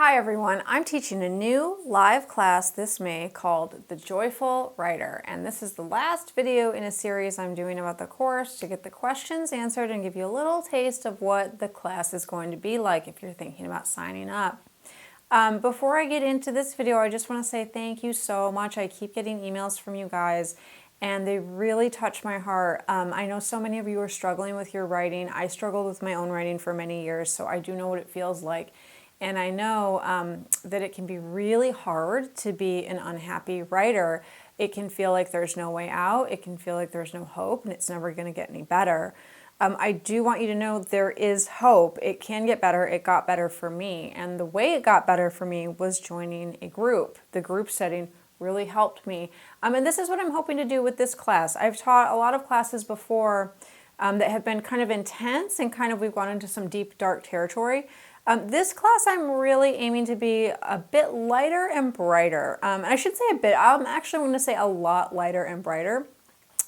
Hi everyone, I'm teaching a new live class this May called The Joyful Writer, and this is the last video in a series I'm doing about the course to get the questions answered and give you a little taste of what the class is going to be like if you're thinking about signing up. Before I get into this video, I just want to say thank you so much. I keep getting emails from you guys and they really touch my heart. I know so many of you are struggling with your writing. I struggled with my own writing for many years, so I do know what it feels like. And I know that it can be really hard to be an unhappy writer. It can feel like there's no way out. It can feel like there's no hope and it's never going to get any better. I do want you to know there is hope. It can get better. It got better for me. And the way it got better for me was joining a group. The group setting really helped me. And this is what I'm hoping to do with this class. I've taught a lot of classes before that have been kind of intense and we've gone into some deep, dark territory. This class I'm really aiming to be a bit lighter and brighter. And I should say a bit, I'm actually going to say a lot lighter and brighter.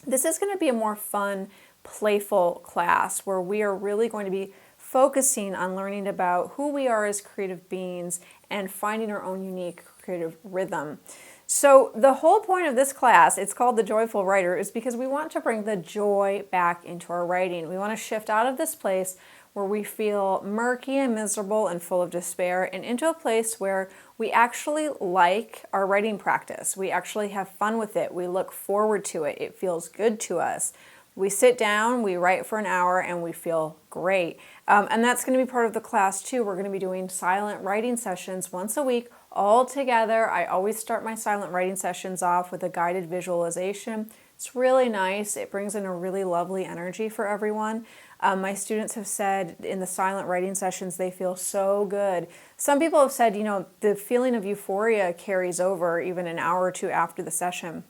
This is going to be a more fun, playful class where we are really going to be focusing on learning about who we are as creative beings and finding our own unique creative rhythm. So the whole point of this class, it's called The Joyful Writer, is because we want to bring the joy back into our writing. We want to shift out of this place where we feel murky and miserable and full of despair and into a place where we actually like our writing practice. We actually have fun with it. We look forward to it. It feels good to us. We sit down, we write for an hour, and we feel great. And that's going to be part of the class too. We're going to be doing silent writing sessions once a week all together. I always start my silent writing sessions off with a guided visualization. It's really nice. It brings in a really lovely energy for everyone. My students have said in the silent writing sessions they feel so good. Some people have said, the feeling of euphoria carries over even an hour or two after the session.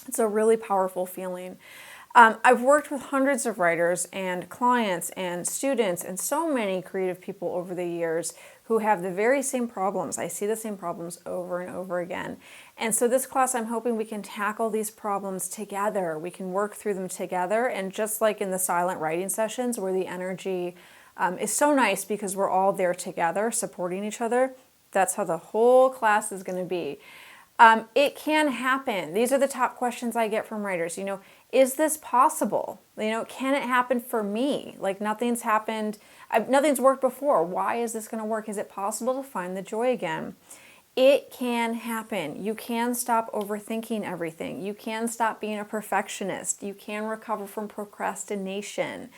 It's a really powerful feeling. I've worked with hundreds of writers and clients and students and so many creative people over the years who have the very same problems. I see the same problems over and over again. And so this class, I'm hoping we can tackle these problems together. We can work through them together. And just like in the silent writing sessions where the energy is so nice because we're all there together supporting each other, that's how the whole class is going to be. It can happen. These are the top questions I get from writers. Is this possible? Can it happen for me? Like nothing's happened, nothing's worked before. Why is this going to work? Is it possible to find the joy again? It can happen. You can stop overthinking everything. You can stop being a perfectionist. You can recover from procrastination.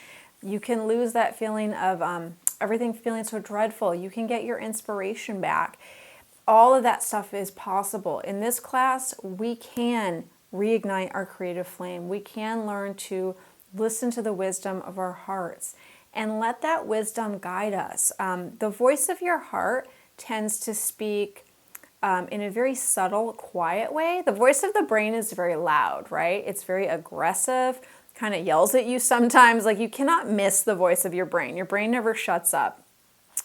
You can lose that feeling of everything feeling so dreadful. You can get your inspiration back. All of that stuff is possible. In this class, we can reignite our creative flame. We can learn to listen to the wisdom of our hearts and let that wisdom guide us. The voice of your heart tends to speak in a very subtle, quiet way. The voice of the brain is very loud, right? It's very aggressive, kind of yells at you sometimes. Like you cannot miss the voice of your brain. Your brain never shuts up.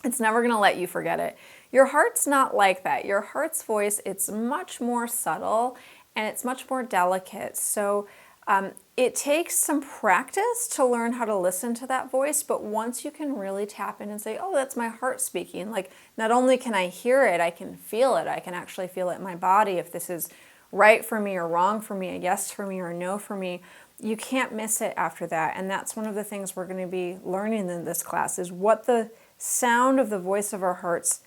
It's never going to let you forget it. Your heart's not like that. Your heart's voice, it's much more subtle and it's much more delicate. So it takes some practice to learn how to listen to that voice, but once you can really tap in and say, oh, that's my heart speaking, like not only can I hear it, I can feel it. I can actually feel it in my body if this is right for me or wrong for me, a yes for me or a no for me. You can't miss it after that. And that's one of the things we're going to be learning in this class is what the sound of the voice of our hearts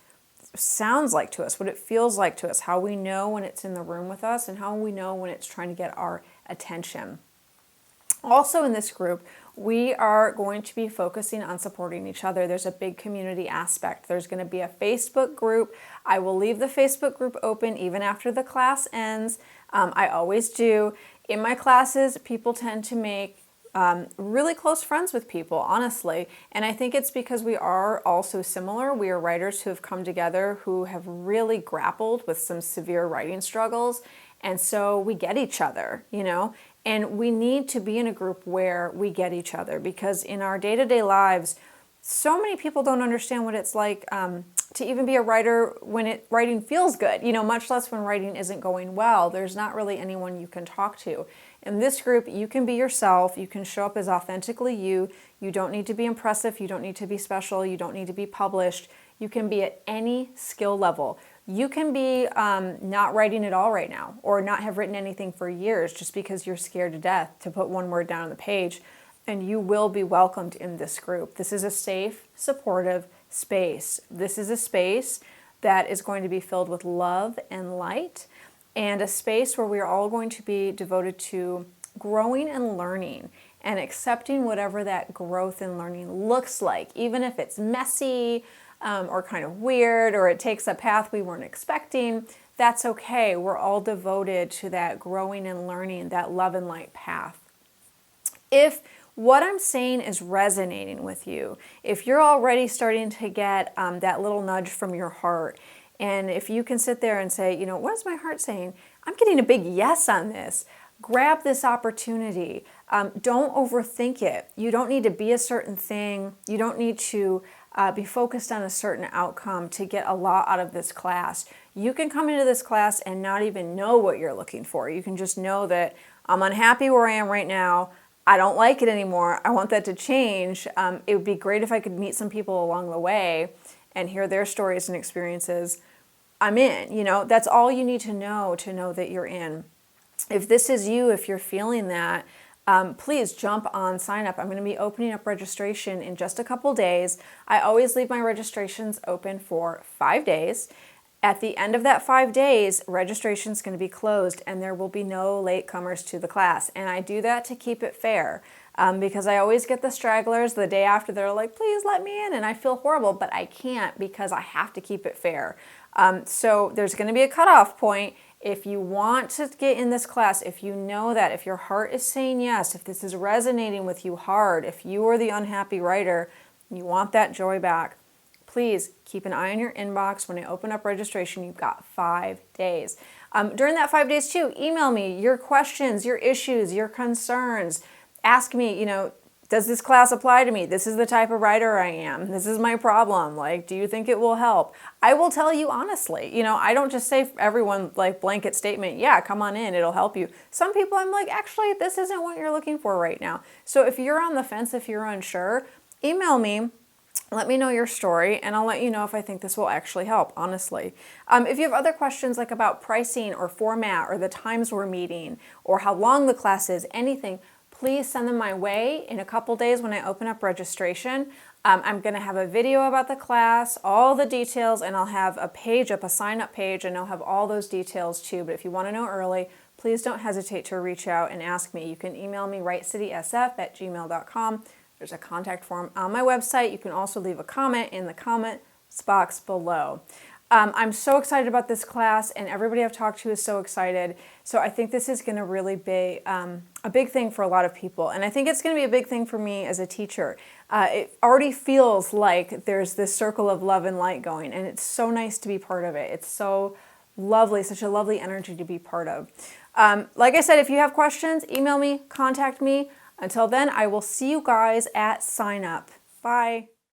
sounds like to us, what it feels like to us, how we know when it's in the room with us, and how we know when it's trying to get our attention. Also in this group, we are going to be focusing on supporting each other. There's a big community aspect. There's going to be a Facebook group. I will leave the Facebook group open even after the class ends. I always do. In my classes, people tend to make really close friends with people, honestly. And I think it's because we are all so similar. We are writers who have come together who have really grappled with some severe writing struggles. And so we get each other, and we need to be in a group where we get each other because in our day-to-day lives, so many people don't understand what it's like to even be a writer when writing feels good, much less when writing isn't going well. There's not really anyone you can talk to. In this group, you can be yourself. You can show up as authentically you. You don't need to be impressive. You don't need to be special. You don't need to be published. You can be at any skill level. You can be not writing at all right now, or not have written anything for years just because you're scared to death to put one word down on the page, and you will be welcomed in this group. This is a safe, supportive space. This is a space that is going to be filled with love and light, and a space where we are all going to be devoted to growing and learning and accepting whatever that growth and learning looks like, even if it's messy or kind of weird, or it takes a path we weren't expecting. That's okay. We're all devoted to that growing and learning, that love and light path. If what I'm saying is resonating with you, if you're already starting to get that little nudge from your heart, and if you can sit there and say, what is my heart saying? I'm getting a big yes on this. Grab this opportunity. Don't overthink it. You don't need to be a certain thing. You don't need to be focused on a certain outcome to get a lot out of this class. You can come into this class and not even know what you're looking for. You can just know that I'm unhappy where I am right now. I don't like it anymore. I want that to change. It would be great if I could meet some people along the way and hear their stories and experiences. I'm in. That's all you need to know that you're in. If this is you, if you're feeling that, please jump on sign up. I'm going to be opening up registration in just a couple days. I always leave my registrations open for 5 days. At the end of that 5 days, registration is going to be closed and there will be no latecomers to the class. And I do that to keep it fair because I always get the stragglers the day after. They're like, please let me in. And I feel horrible, but I can't because I have to keep it fair. So there's going to be a cutoff point. If you want to get in this class, if you know that, if your heart is saying yes, if this is resonating with you hard, if you are the unhappy writer, and you want that joy back, please keep an eye on your inbox. When I open up registration, you've got 5 days. During that 5 days too, email me your questions, your issues, your concerns. Ask me, does this class apply to me? This is the type of writer I am. This is my problem. Do you think it will help? I will tell you honestly. I don't just say everyone blanket statement, yeah, come on in, it'll help you. Some people I'm like, actually, this isn't what you're looking for right now. So if you're on the fence, if you're unsure, email me. Let me know your story, and I'll let you know if I think this will actually help, honestly. If you have other questions about pricing or format or the times we're meeting or how long the class is, anything, please send them my way. In a couple days when I open up registration, I'm going to have a video about the class, all the details, and I'll have a page up, a sign-up page, and I'll have all those details too. But if you want to know early, please don't hesitate to reach out and ask me. You can email me writecitysf@gmail.com. There's a contact form on my website. You can also leave a comment in the comments box below. I'm so excited about this class, and everybody I've talked to is so excited. So I think this is going to really be a big thing for a lot of people. And I think it's going to be a big thing for me as a teacher. It already feels like there's this circle of love and light going, and it's so nice to be part of it. It's so lovely, such a lovely energy to be part of. Like I said, if you have questions, email me, contact me. Until then, I will see you guys at sign up. Bye.